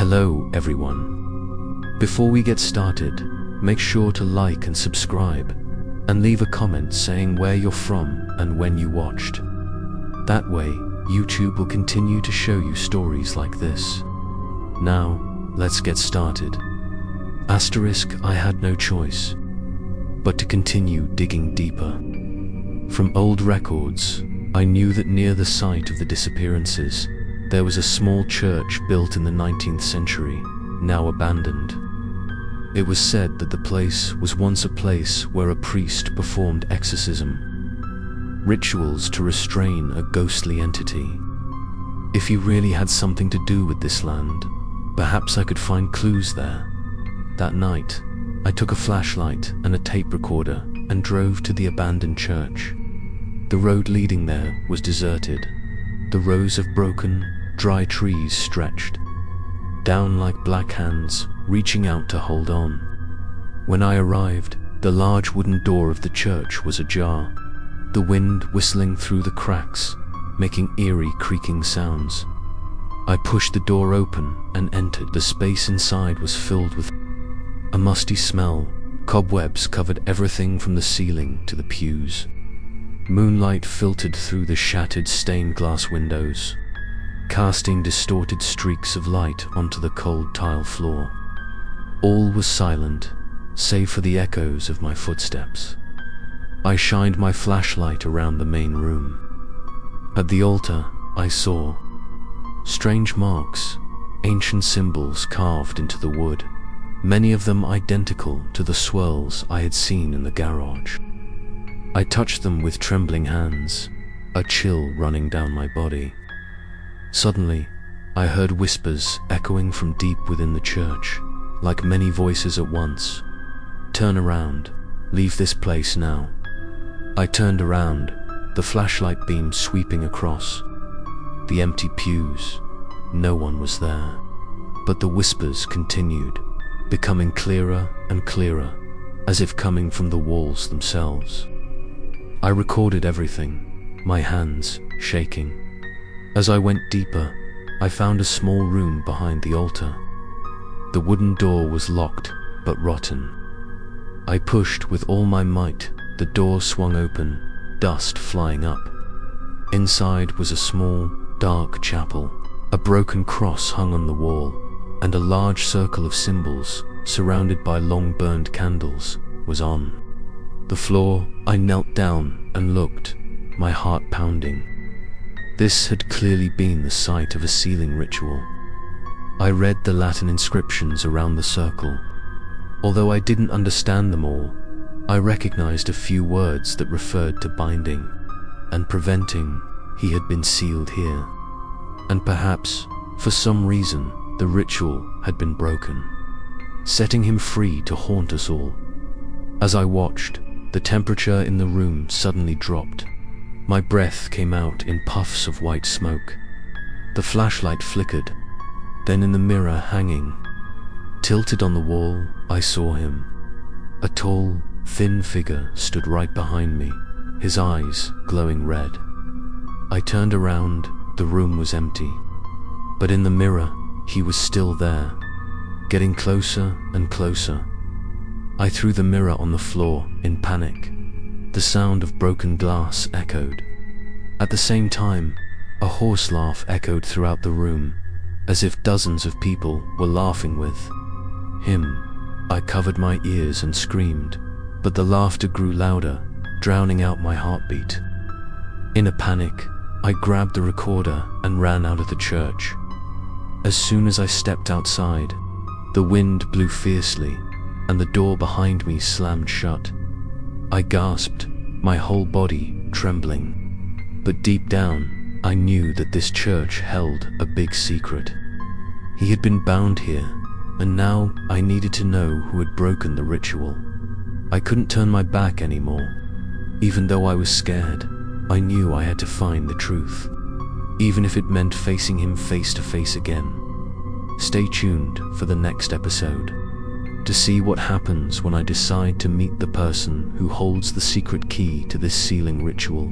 Hello everyone. Before we get started, make sure to like and subscribe, and leave a comment saying where you're from and when you watched. That way, YouTube will continue to show you stories like this. Now, let's get started. Asterisk, I had no choice but to continue digging deeper. From old records, I knew that near the site of the disappearances, there was a small church built in the 19th century, now abandoned. It was said that the place was once a place where a priest performed exorcism, rituals to restrain a ghostly entity. If he really had something to do with this land, perhaps I could find clues there. That night, I took a flashlight and a tape recorder and drove to the abandoned church. The road leading there was deserted. The rows of broken, dry trees stretched down like black hands reaching out to hold on. When I arrived, the large wooden door of the church was ajar, the wind whistling through the cracks, making eerie creaking sounds. I pushed the door open and entered. The space inside was filled with a musty smell. Cobwebs covered everything from the ceiling to the pews. Moonlight filtered through the shattered stained glass windows, casting distorted streaks of light onto the cold tile floor. All was silent, save for the echoes of my footsteps. I shined my flashlight around the main room. At the altar, I saw strange marks, ancient symbols carved into the wood, many of them identical to the swirls I had seen in the garage. I touched them with trembling hands, a chill running down my body. Suddenly, I heard whispers echoing from deep within the church, like many voices at once. Turn around, leave this place now. I turned around, the flashlight beam sweeping across. The empty pews, no one was there. But the whispers continued, becoming clearer and clearer, as if coming from the walls themselves. I recorded everything, my hands shaking. As I went deeper, I found a small room behind the altar. The wooden door was locked, but rotten. I pushed with all my might. The door swung open, dust flying up. Inside was a small, dark chapel. A broken cross hung on the wall, and a large circle of symbols, surrounded by long burned candles, was on the floor. I knelt down and looked, my heart pounding. This had clearly been the site of a sealing ritual. I read the Latin inscriptions around the circle. Although I didn't understand them all, I recognized a few words that referred to binding and preventing. He had been sealed here. And perhaps, for some reason, the ritual had been broken, setting him free to haunt us all. As I watched, the temperature in the room suddenly dropped. My breath came out in puffs of white smoke. The flashlight flickered. Then in the mirror hanging, tilted on the wall, I saw him. A tall, thin figure stood right behind me, his eyes glowing red. I turned around, the room was empty. But in the mirror, he was still there, getting closer and closer. I threw the mirror on the floor in panic. The sound of broken glass echoed. At the same time, a hoarse laugh echoed throughout the room, as if dozens of people were laughing with him. I covered my ears and screamed, but the laughter grew louder, drowning out my heartbeat. In a panic, I grabbed the recorder and ran out of the church. As soon as I stepped outside, the wind blew fiercely, and the door behind me slammed shut. I gasped, my whole body trembling. But deep down, I knew that this church held a big secret. He had been bound here, and now I needed to know who had broken the ritual. I couldn't turn my back anymore. Even though I was scared, I knew I had to find the truth, even if it meant facing him face to face again. Stay tuned for the next episode to see what happens when I decide to meet the person who holds the secret key to this sealing ritual.